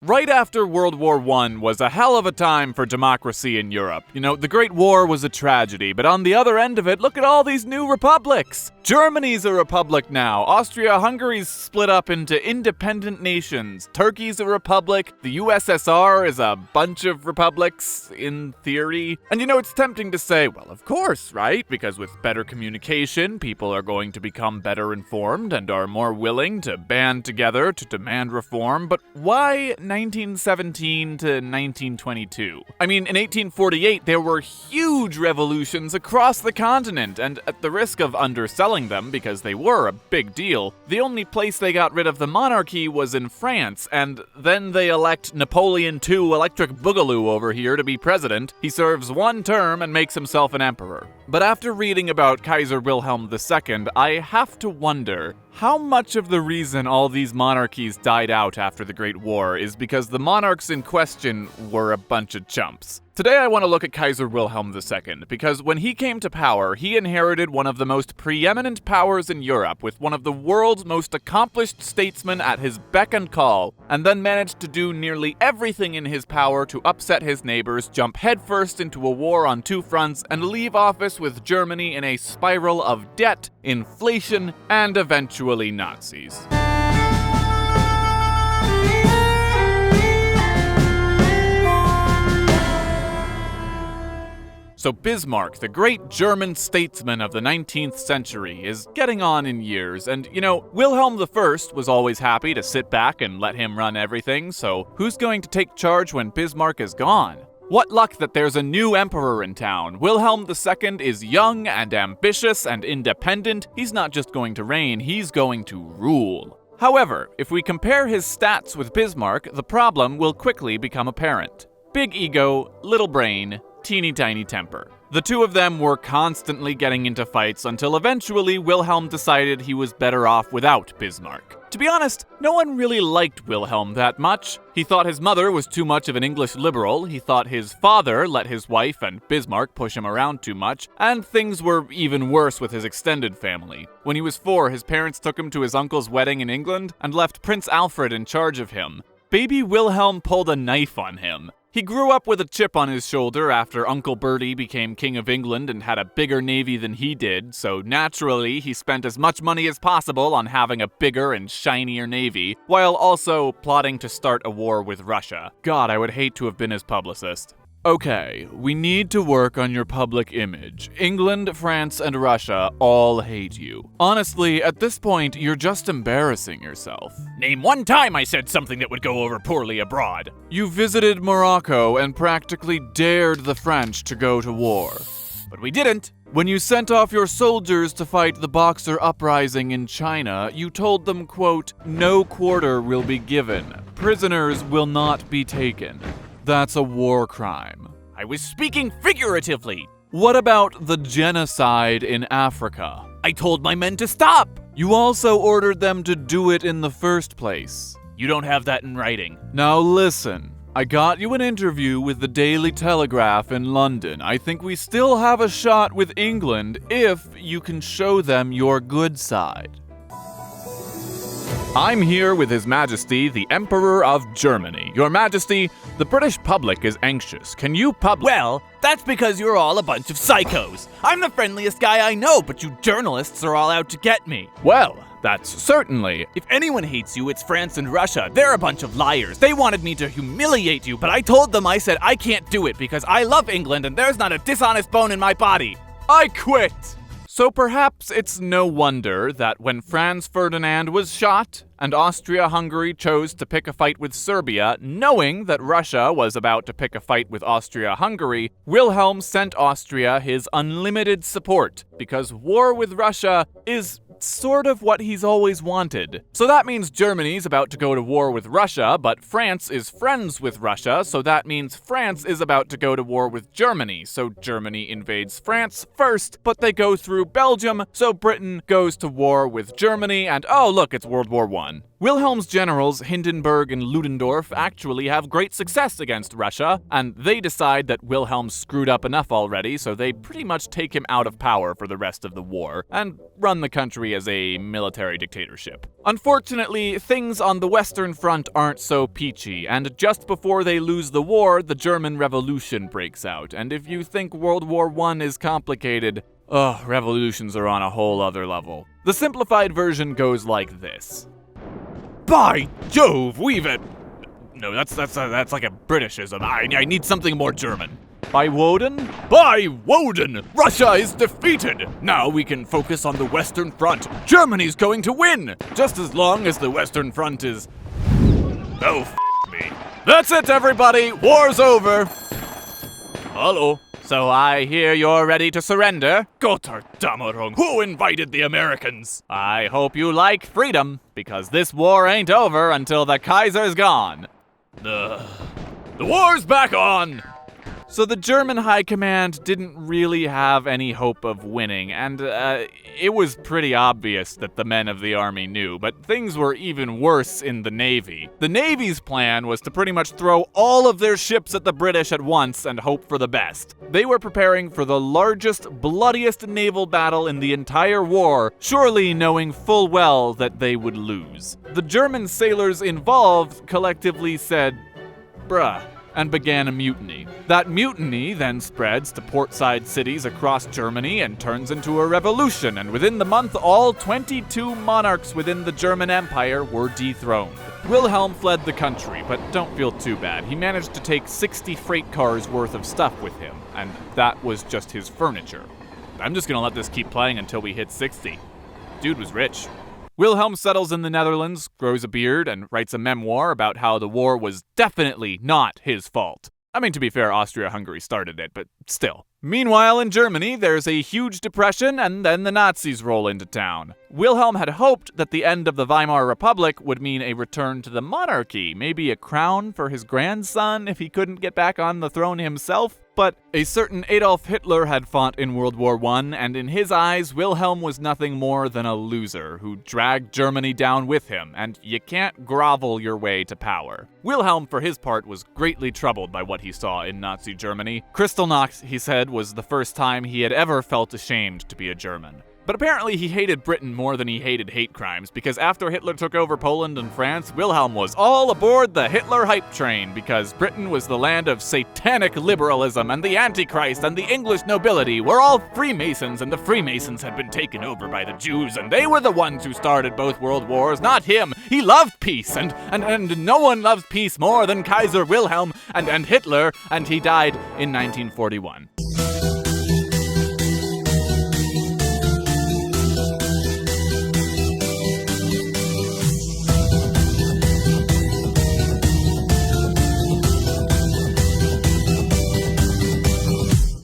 Right after World War I was a hell of a time for democracy in Europe. You know, the Great War was a tragedy, but on the other end of it, look at all these new republics! Germany's a republic now, Austria-Hungary's split up into independent nations, Turkey's a republic, the USSR is a bunch of republics, in theory. And you know, it's tempting to say, well, of course, right? Because with better communication, people are going to become better informed and are more willing to band together to demand reform, but why 1917 to 1922. I mean, in 1848, there were huge revolutions across the continent, and at the risk of underselling them, because they were a big deal, the only place they got rid of the monarchy was in France, and then they elect Napoleon II Electric Boogaloo over here to be president. He serves one term and makes himself an emperor. But after reading about Kaiser Wilhelm II, I have to wonder, how much of the reason all these monarchies died out after the Great War is because the monarchs in question were a bunch of chumps? Today I want to look at Kaiser Wilhelm II, because when he came to power, he inherited one of the most preeminent powers in Europe, with one of the world's most accomplished statesmen at his beck and call, and then managed to do nearly everything in his power to upset his neighbors, jump headfirst into a war on two fronts, and leave office with Germany in a spiral of debt, inflation, and eventually Nazis. So Bismarck, the great German statesman of the 19th century, is getting on in years, and you know, Wilhelm I was always happy to sit back and let him run everything, so who's going to take charge when Bismarck is gone? What luck that there's a new emperor in town. Wilhelm II is young and ambitious and independent. He's not just going to reign, he's going to rule. However, if we compare his stats with Bismarck, the problem will quickly become apparent. Big ego, little brain, teeny tiny temper. The two of them were constantly getting into fights until eventually Wilhelm decided he was better off without Bismarck. To be honest, no one really liked Wilhelm that much. He thought his mother was too much of an English liberal, he thought his father let his wife and Bismarck push him around too much, and things were even worse with his extended family. When he was 4, his parents took him to his uncle's wedding in England and left Prince Alfred in charge of him. Baby Wilhelm pulled a knife on him. He grew up with a chip on his shoulder after Uncle Bertie became King of England and had a bigger navy than he did, so naturally he spent as much money as possible on having a bigger and shinier navy, while also plotting to start a war with Russia. God, I would hate to have been his publicist. Okay, we need to work on your public image. England, France, and Russia all hate you. Honestly, at this point, you're just embarrassing yourself. Name one time I said something that would go over poorly abroad. You visited Morocco and practically dared the French to go to war. But we didn't. When you sent off your soldiers to fight the Boxer Uprising in China, you told them, quote, "No quarter will be given. Prisoners will not be taken." That's a war crime. I was speaking figuratively. What about the genocide in Africa? I told my men to stop. You also ordered them to do it in the first place. You don't have that in writing. Now listen, I got you an interview with the Daily Telegraph in London. I think we still have a shot with England if you can show them your good side. I'm here with His Majesty, the Emperor of Germany. Your Majesty, the British public is anxious. Can you Well, that's because you're all a bunch of psychos. I'm the friendliest guy I know, but you journalists are all out to get me. Well, that's certainly. If anyone hates you, it's France and Russia. They're a bunch of liars. They wanted me to humiliate you, but I told them I can't do it because I love England and there's not a dishonest bone in my body. I quit. So perhaps it's no wonder that when Franz Ferdinand was shot and Austria-Hungary chose to pick a fight with Serbia, knowing that Russia was about to pick a fight with Austria-Hungary, Wilhelm sent Austria his unlimited support, because war with Russia is sort of what he's always wanted. So that means Germany's about to go to war with Russia, but France is friends with Russia, so that means France is about to go to war with Germany. So Germany invades France first, but they go through Belgium, so Britain goes to war with Germany, and oh look, it's World War I. Wilhelm's generals Hindenburg and Ludendorff actually have great success against Russia, and they decide that Wilhelm screwed up enough already, so they pretty much take him out of power for the rest of the war, and run the country as a military dictatorship. Unfortunately, things on the Western Front aren't so peachy, and just before they lose the war, the German Revolution breaks out, and if you think World War I is complicated, revolutions are on a whole other level. The simplified version goes like this. By Jove, we've it. No, that's like a Britishism. I need something more German. By Woden? By Woden! Russia is defeated! Now we can focus on the Western Front. Germany's going to win! Just as long as the Western Front is... Oh, me. That's it, everybody! War's over! Hello. So I hear you're ready to surrender? Gotterdammerung, who invited the Americans? I hope you like freedom, because this war ain't over until the Kaiser's gone. The war's back on! So the German high command didn't really have any hope of winning, and it was pretty obvious that the men of the army knew, but things were even worse in the Navy. The Navy's plan was to pretty much throw all of their ships at the British at once and hope for the best. They were preparing for the largest, bloodiest naval battle in the entire war, surely knowing full well that they would lose. The German sailors involved collectively said, bruh, and began a mutiny. That mutiny then spreads to portside cities across Germany and turns into a revolution, and within the month all 22 monarchs within the German Empire were dethroned. Wilhelm fled the country, but don't feel too bad. He managed to take 60 freight cars worth of stuff with him, and that was just his furniture. I'm just gonna let this keep playing until we hit 60. Dude was rich. Wilhelm settles in the Netherlands, grows a beard, and writes a memoir about how the war was definitely not his fault. I mean, to be fair, Austria-Hungary started it, but still. Meanwhile, in Germany, there's a huge depression, and then the Nazis roll into town. Wilhelm had hoped that the end of the Weimar Republic would mean a return to the monarchy, maybe a crown for his grandson if he couldn't get back on the throne himself. But a certain Adolf Hitler had fought in World War I, and in his eyes, Wilhelm was nothing more than a loser who dragged Germany down with him, and you can't grovel your way to power. Wilhelm, for his part, was greatly troubled by what he saw in Nazi Germany. Kristallnacht, he said, was the first time he had ever felt ashamed to be a German. But apparently he hated Britain more than he hated hate crimes, because after Hitler took over Poland and France, Wilhelm was all aboard the Hitler hype train, because Britain was the land of satanic liberalism, and the Antichrist and the English nobility were all Freemasons, and the Freemasons had been taken over by the Jews, and they were the ones who started both world wars, not him. He loved peace, and no one loves peace more than Kaiser Wilhelm and Hitler, and he died in 1941.